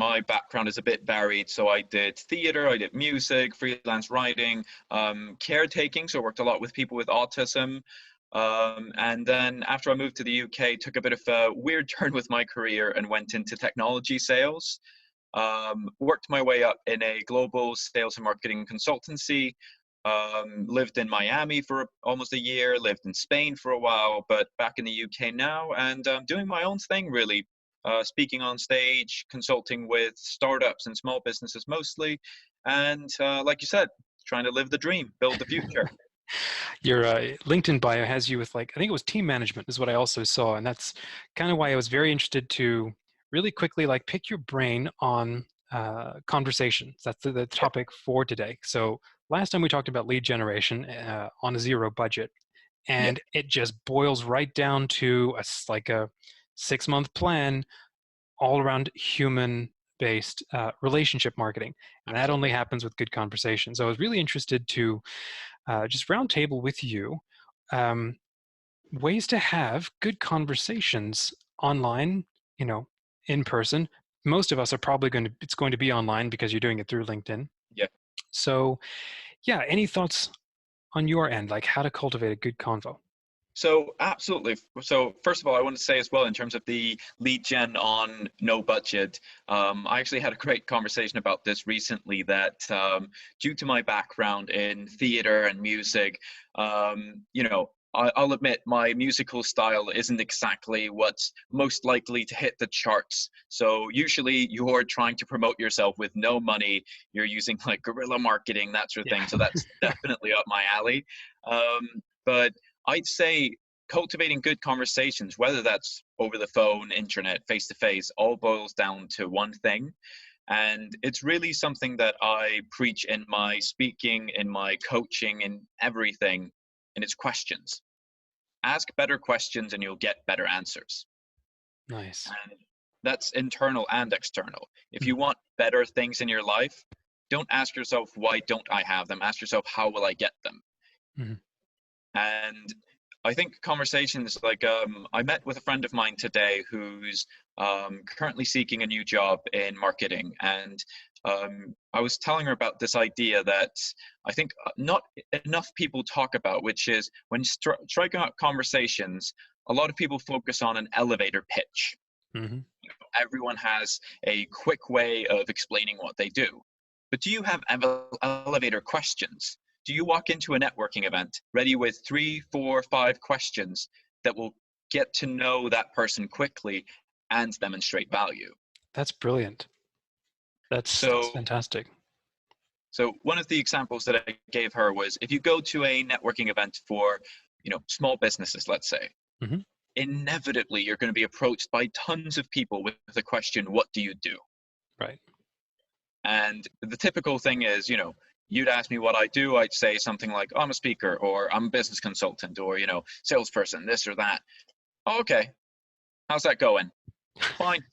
my background is a bit varied. So I did theater, I did music, freelance writing, caretaking. So I worked a lot with people with autism. And then after I moved to the UK, took a bit of a weird turn with my career and went into technology sales. Worked my way up in a global sales and marketing consultancy. Lived in Miami for almost a year, lived in Spain for a while, but back in the UK now, and doing my own thing really. Speaking on stage, consulting with startups and small businesses mostly, and like you said, trying to live the dream, build the future. Your LinkedIn bio has you with, like, I think it was team management is what I also saw. And that's kind of why I was very interested to really quickly, like, pick your brain on conversations. That's the topic for today. So last time we talked about lead generation on a zero budget, Yeah, and it just boils right down to like a 6-month plan all around human based relationship marketing. And that only absolutely. happens with good conversation. So I was really interested to just roundtable with you um, ways to have good conversations online, you know, in person. Most of us are probably it's going to be online because you're doing it through LinkedIn. Yeah. So yeah, any thoughts on your end, like how to cultivate a good convo? So absolutely. So first of all, I want to say as well, in terms of the lead gen on no budget, I actually had a great conversation about this recently. That due to my background in theater and music, I'll admit my musical style isn't exactly what's most likely to hit the charts. So usually you're trying to promote yourself with no money. You're using like guerrilla marketing, that sort of thing. So Yeah. that's definitely up my alley. But I'd say cultivating good conversations, whether that's over the phone, internet, face to face, all boils down to one thing. And it's really something that I preach in my speaking, in my coaching, in everything. And it's questions. Ask better questions and you'll get better answers. Nice. And that's internal and external. If Mm. you want better things in your life, don't ask yourself, why don't I have them? Ask yourself, how will I get them? Mhm. And I think conversations like I met with a friend of mine today who's currently seeking a new job in marketing, and I was telling her about this idea that I think not enough people talk about, which is when striking out conversations, a lot of people focus on an elevator pitch. Mhm. Everyone has a quick way of explaining what they do. But do you have elevator questions? Do you walk into a networking event ready with 3, 4, 5 questions that will get to know that person quickly and demonstrate value? That's brilliant. That's So, fantastic. so one of the examples that I gave her was, if you go to a networking event for, small businesses, let's say, Mhm. inevitably you're going to be approached by tons of people with the question, what do you do? Right. And the typical thing is, you'd ask me what I do, I'd say something like, oh, I'm a speaker, or I'm a business consultant, or, salesperson, this or that. Oh, okay. How's that going? Fine.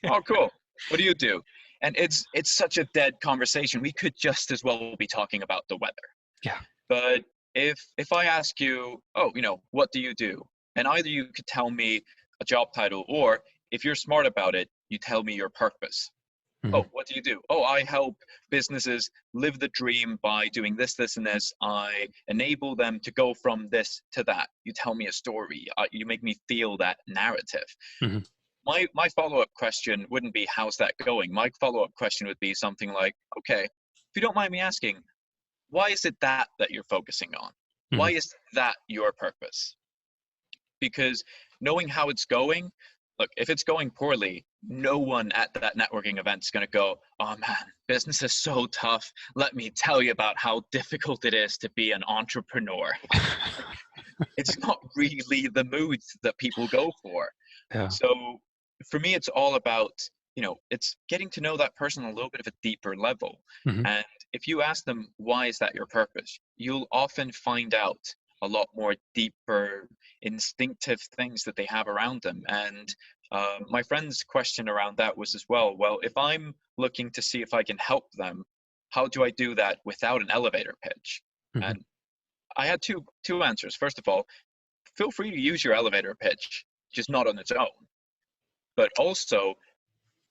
Oh, cool. What do you do? And it's such a dead conversation. We could just as well be talking about the weather. Yeah. But if I ask you, oh, what do you do? And either you could tell me a job title, or if you're smart about it, you tell me your purpose. Mhm. Oh, what do you do? Oh, I help businesses live the dream by doing this, this, and this. I enable them to go from this to that. You tell me a story. You make me feel that narrative. Mhm. My follow-up question wouldn't be, how's that going? My follow-up question would be something like, okay, if you don't mind me asking, why is it that you're focusing on? Why Mhm. is that your purpose? Because knowing how it's going, look, if it's going poorly, no one at that networking event is going to go, oh man, business is so tough. Let me tell you about how difficult it is to be an entrepreneur. It's not really the mood that people go for. Yeah. So for me, it's all about, it's getting to know that person on a little bit of a deeper level. Mhm. And if you ask them, why is that your purpose? You'll often find out a lot more deeper, instinctive things that they have around them. And my friend's question around that was as well, if I'm looking to see if I can help them, how do I do that without an elevator pitch? Mhm. And I had two answers. First of all, feel free to use your elevator pitch, just not on its own. But also,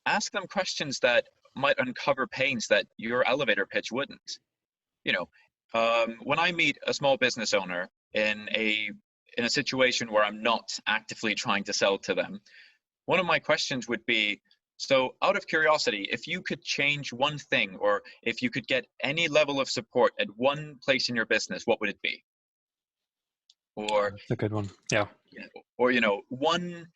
ask them questions that might uncover pains that your elevator pitch wouldn't. You know, when I meet a small business owner in a situation where I'm not actively trying to sell to them, one of my questions would be, so out of curiosity, if you could change one thing, or if you could get any level of support at one place in your business, what would it be? Or, That's a good one. Yeah. or one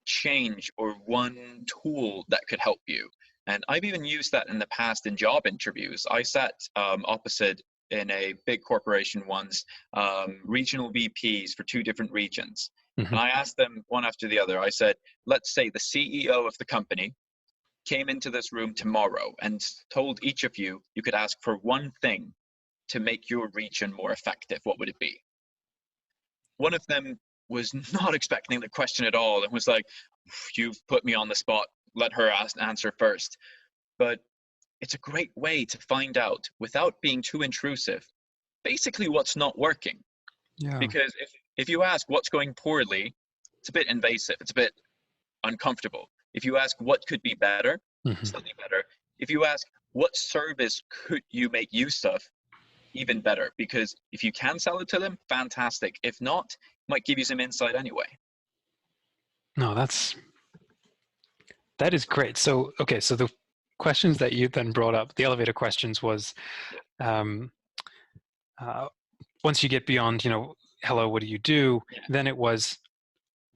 change or one tool that could help you. And I've even used that in the past in job interviews. I sat opposite in a big corporation once, regional VPs for two different regions. Mm-hmm. And I asked them one after the other. I said, let's say the CEO of the company came into this room tomorrow and told each of you, you could ask for one thing to make your region more effective. What would it be? One of them was not expecting the question at all and was like, you've put me on the spot. Let her answer first. But it's a great way to find out, without being too intrusive, basically what's not working. Yeah. Because if you ask what's going poorly, it's a bit invasive. It's a bit uncomfortable. If you ask what could be better, Mm-hmm. slightly better. If you ask what service could you make use of, even better. Because if you can sell it to them, fantastic. If not, it might give you some insight anyway. No, that is great. So, okay, so the questions that you then brought up, the elevator questions was, um, once you get beyond, hello, what do you do? Yeah. Then it was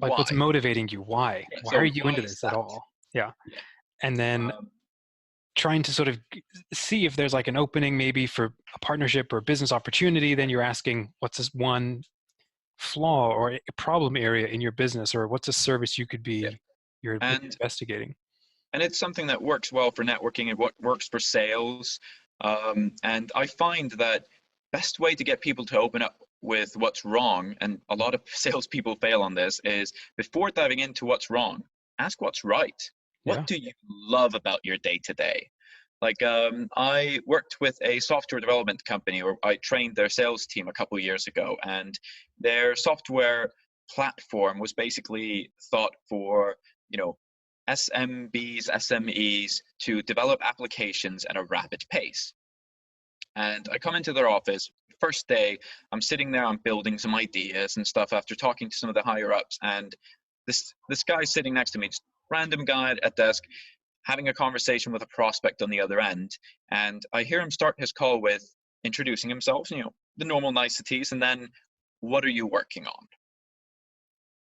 like, Why? what's motivating you? Why? Yeah, Why so are you why into is this at that? all? Yeah. Yeah. And then trying to sort of see if there's like an opening maybe for a partnership or a business opportunity. Then you're asking, what's this one flaw or a problem area in your business, or what's a service you could Yeah. be you're And investigating? and it's something that works well for networking and what works for sales. And I find that best way to get people to open up with what's wrong, and a lot of salespeople fail on this, is before diving into what's wrong, ask what's right. Yeah. What do you love about your day to day? Like, I worked with a software development company, or I trained their sales team a couple of years ago, and their software platform was basically thought for, SMBs, SMEs to develop applications at a rapid pace. And I come into their office, first day, I'm sitting there, I'm building some ideas and stuff after talking to some of the higher ups. And this guy sitting next to me, just random guy at desk, having a conversation with a prospect on the other end. And I hear him start his call with introducing himself, the normal niceties, and then, what are you working on?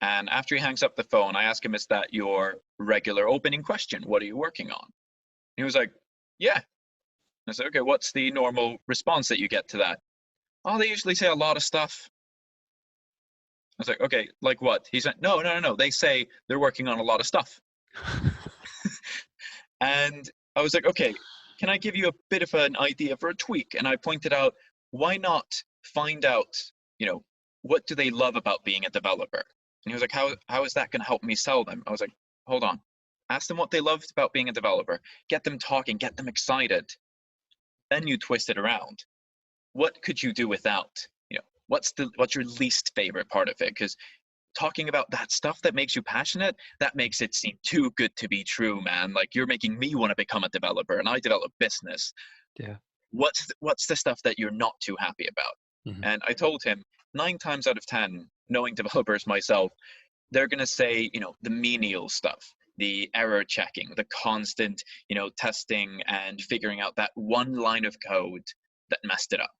And after he hangs up the phone, I ask him, is that your regular opening question? What are you working on? He was like, yeah. I said, okay, what's the normal response that you get to that? Oh, they usually say a lot of stuff. I was like, okay, like what? He said, no. They say they're working on a lot of stuff. And I was like, okay, can I give you a bit of an idea for a tweak? And I pointed out, why not find out, what do they love about being a developer? And he was like, how is that going to help me sell them? I was like, hold on. Ask them what they loved about being a developer. Get them talking, get them excited. Then you twist it around. What could you do without? What's your least favorite part of it? Because talking about that stuff that makes you passionate, that makes it seem too good to be true, man. Like, you're making me want to become a developer, and I develop business. Yeah. What's the stuff that you're not too happy about? Mm-hmm. And I told him 9 times out of 10, knowing developers myself, they're going to say, the menial stuff, the error checking, the constant, testing and figuring out that one line of code that messed it up.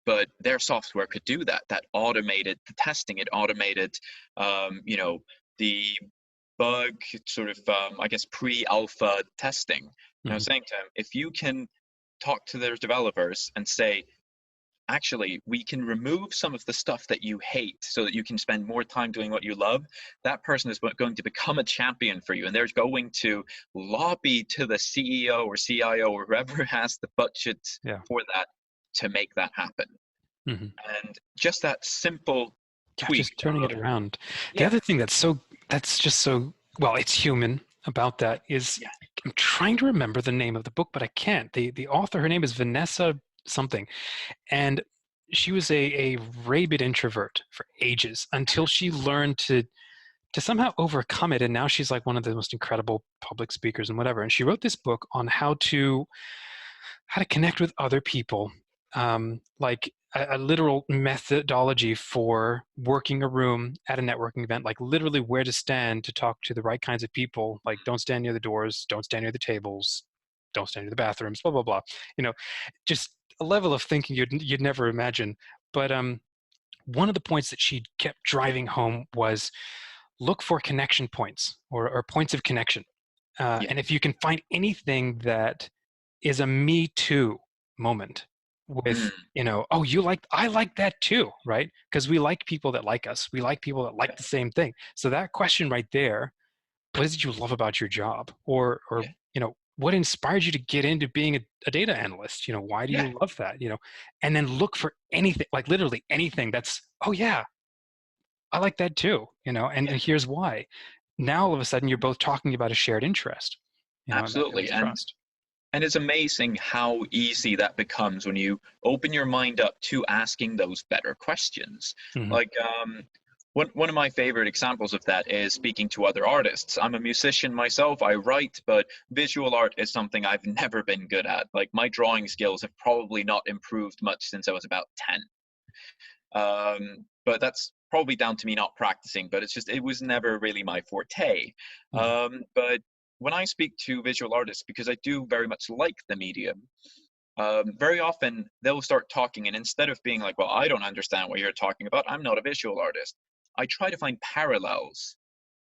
But their software could do that. That automated the testing. It automated, the bug sort of, I guess, pre-alpha testing. And I was saying to him, if you can talk to their developers and say, actually, we can remove some of the stuff that you hate so that you can spend more time doing what you love, that person is going to become a champion for you. And they're going to lobby to the CEO or CIO or whoever has the budget for that to make that happen. Mm-hmm. And just that simple tweak. Just turning it around. The Yeah. other thing that's just so, well, it's human about that is, I'm trying to remember the name of the book, but I can't. The author, her name is Vanessa something. And she was a rabid introvert for ages until she learned to to somehow overcome it. And now she's like one of the most incredible public speakers and whatever. And she wrote this book on how to connect with other people, like a literal methodology for working a room at a networking event, like literally where to stand to talk to the right kinds of people. Like, don't stand near the doors, don't stand near the tables, don't stand near the bathrooms, blah blah blah. You know, just a level of thinking you'd never imagine. But one of the points that she kept driving home was look for connection points, or points of connection. Yeah. And if you can find anything that is a me too moment with, Mm, oh, I like that too, right? Because we like people that like us. We like people that like yeah. the same thing. So that question right there, what did you love about your job? Or Yeah. what inspired you to get into being a data analyst? Why do Yeah. you love that? And then look for anything, like literally anything that's, oh yeah, I like that too, and Yeah. here's why. Now all of a sudden you're both talking about a shared interest, and that Absolutely. builds trust. And it's amazing how easy that becomes when you open your mind up to asking those better questions. Hmm. Like, one of my favorite examples of that is speaking to other artists. I'm a musician myself, I write, but visual art is something I've never been good at. Like, my drawing skills have probably not improved much since I was about 10. But that's probably down to me not practicing, but it was never really my forte. Hmm. But when I speak to visual artists, because I do very much like the medium, very often they'll start talking, and instead of being like, well, I don't understand what you're talking about, I'm not a visual artist, I try to find parallels.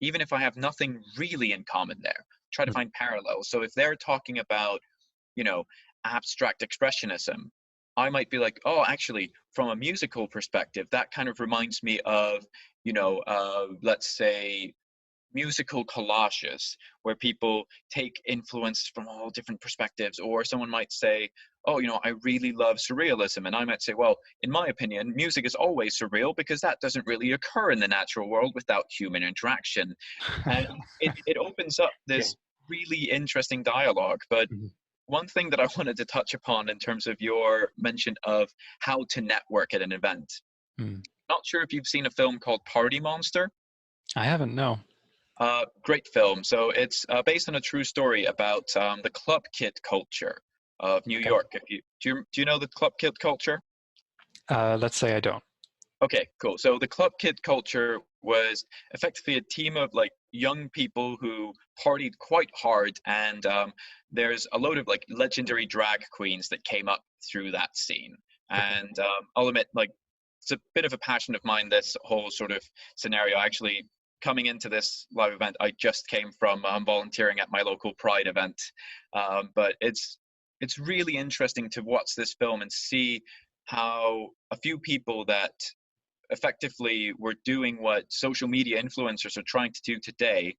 Even if I have nothing really in common there, try to find parallels. So if they're talking about, you know, abstract expressionism, I might be like, oh, actually, from a musical perspective, that kind of reminds me of, let's say, musical collages where people take influence from all different perspectives. Or someone might say, oh, I really love surrealism. And I might say, well, in my opinion, music is always surreal because that doesn't really occur in the natural world without human interaction. And it opens up Yeah. this really interesting dialogue. But Mhm. one thing that I wanted to touch upon in terms of your mention of how to network at an event. Mm. Not sure if you've seen a film called Party Monster. I haven't, no. Great film. So it's based on a true story about the club kid culture of New Okay. York. Do you know the club kid culture? Let's say I don't. Okay, cool. So the club kid culture was effectively a team of like young people who partied quite hard, and there's a load of like legendary drag queens that came up through that scene. Okay. And I'll admit, like, it's a bit of a passion of mine, this whole sort of scenario. Actually, coming into this live event, I just came from volunteering at my local Pride event, but it's really interesting to watch this film and see how a few people that effectively we're doing what social media influencers are trying to do today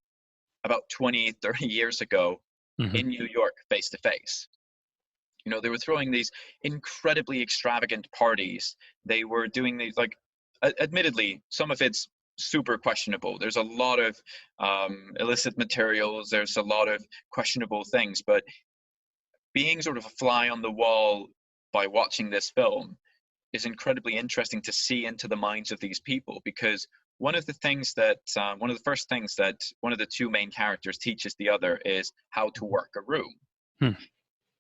about 20, 30 years ago Hmm. in New York face to face. They were throwing these incredibly extravagant parties. They were doing these, like, admittedly, some of it's super questionable. There's a lot of illicit materials, there's a lot of questionable things, but being sort of a fly on the wall by watching this film is incredibly interesting to see into the minds of these people, because one of the first things that one of the two main characters teaches the other is how to work a room. Hmm.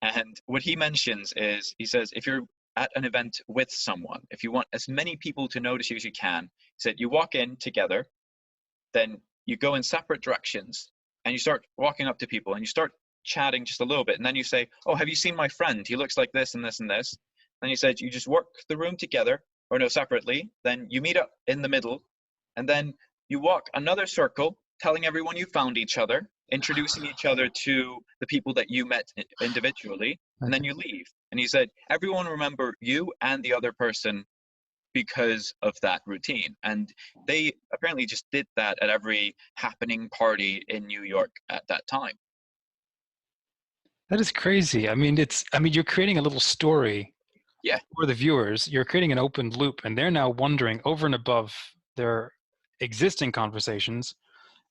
And what he mentions is, he says, if you're at an event with someone, if you want as many people to notice you as you can, he said, you walk in together, then you go in separate directions, and you start walking up to people and you start chatting just a little bit, and then you say, oh, have you seen my friend, he looks like this and this and this. Then he said, you just work the room together, or no, separately, then you meet up in the middle, and then you walk another circle telling everyone you found each other, introducing each other to the people that you met individually, and then Okay. you leave. And he said, everyone remember you and the other person because of that routine. And they apparently just did that at every happening party in New York at that time. That is crazy. I mean, you're creating a little story Yeah, for the viewers. You're creating an open loop, and they're now wondering over and above their existing conversations.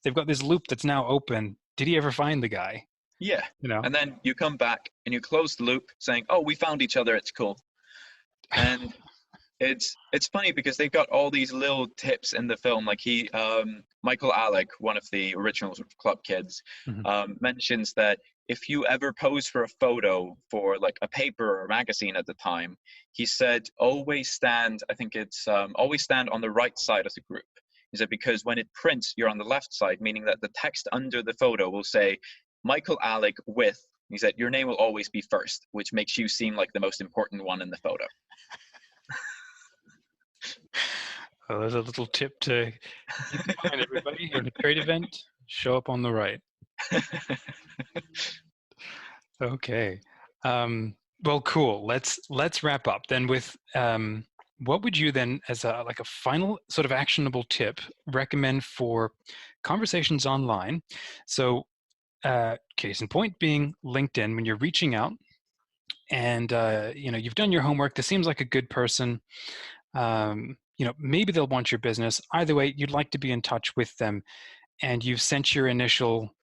They've got this loop that's now open. Did he ever find the guy? yeah. You know? And then you come back and you close the loop saying, oh, we found each other, it's cool. And It's funny because they've got all these little tips in the film. Like Michael Alec, one of the original sort of club kids, Hmm. mentions that if you ever pose for a photo for like a paper or magazine at the time, he said always stand. I think it's always stand on the right side of the group. He said because when it prints, you're on the left side, meaning that the text under the photo will say Michael Alec with. He said your name will always be first, which makes you seem like the most important one in the photo. Oh, there's a little tip to keep in mind, everybody. You're in a trade event, show up on the right. Okay. Well, cool. Let's wrap up then with what would you then, as a like a final sort of actionable tip, recommend for conversations online? So, case in point being LinkedIn, when you're reaching out and you've done your homework. This seems like a good person. Maybe they'll want your business. Either way, you'd like to be in touch with them, and you've sent your initial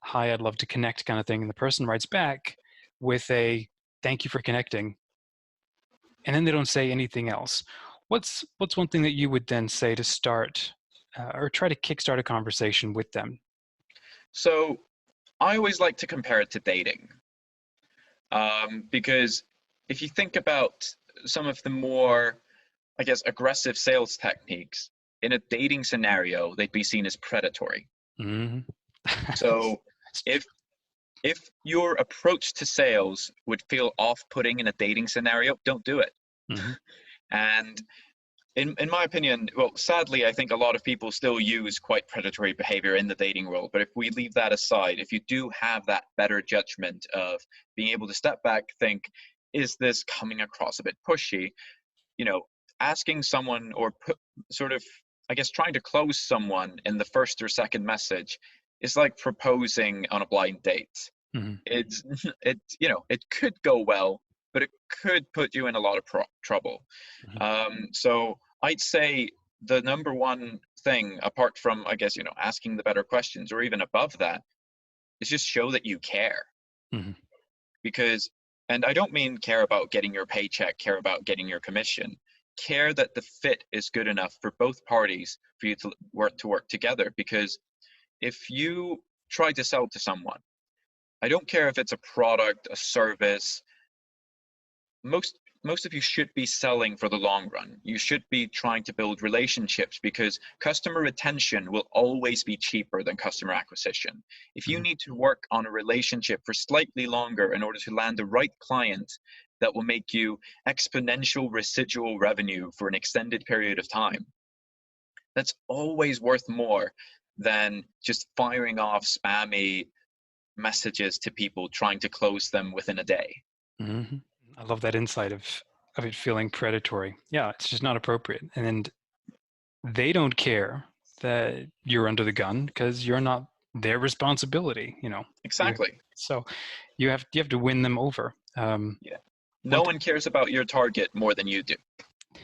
"Hi, I'd love to connect" kind of thing, and the person writes back with a "Thank you for connecting," and then they don't say anything else. What's one thing that you would then say to start or try to kickstart a conversation with them? So I always like to compare it to dating, because if you think about some of the more, I guess, aggressive sales techniques in a dating scenario, they'd be seen as predatory. Mm-hmm. So if your approach to sales would feel off-putting in a dating scenario, don't do it. Mm-hmm. And in my opinion, well, sadly, I think a lot of people still use quite predatory behavior in the dating world. But if we leave that aside, if you do have that better judgment of being able to step back, think, is this coming across a bit pushy? Asking someone or sort of, I guess, trying to close someone in the first or second message is like proposing on a blind date. Mm-hmm. It could go well, but it could put you in a lot of trouble. So I'd say the number one thing, apart from, I guess, asking the better questions, or even above that, is just show that you care. Mm-hmm. Because, and I don't mean care about getting your paycheck, care about getting your commission, care that the fit is good enough for both parties for you to work together. Because if you try to sell to someone, I don't care if it's a product, a service, most of you should be selling for the long run. You should be trying to build relationships, because customer retention will always be cheaper than customer acquisition. If you Mm-hmm. need to work on a relationship for slightly longer in order to land the right client that will make you exponential residual revenue for an extended period of time, that's always worth more than just firing off spammy messages to people trying to close them within a day. Mm-hmm. I love that insight of it feeling predatory. Yeah, it's just not appropriate. And they don't care that you're under the gun because you're not their responsibility, Exactly. So you have to win them over. Yeah. One No one cares about your target more than you do.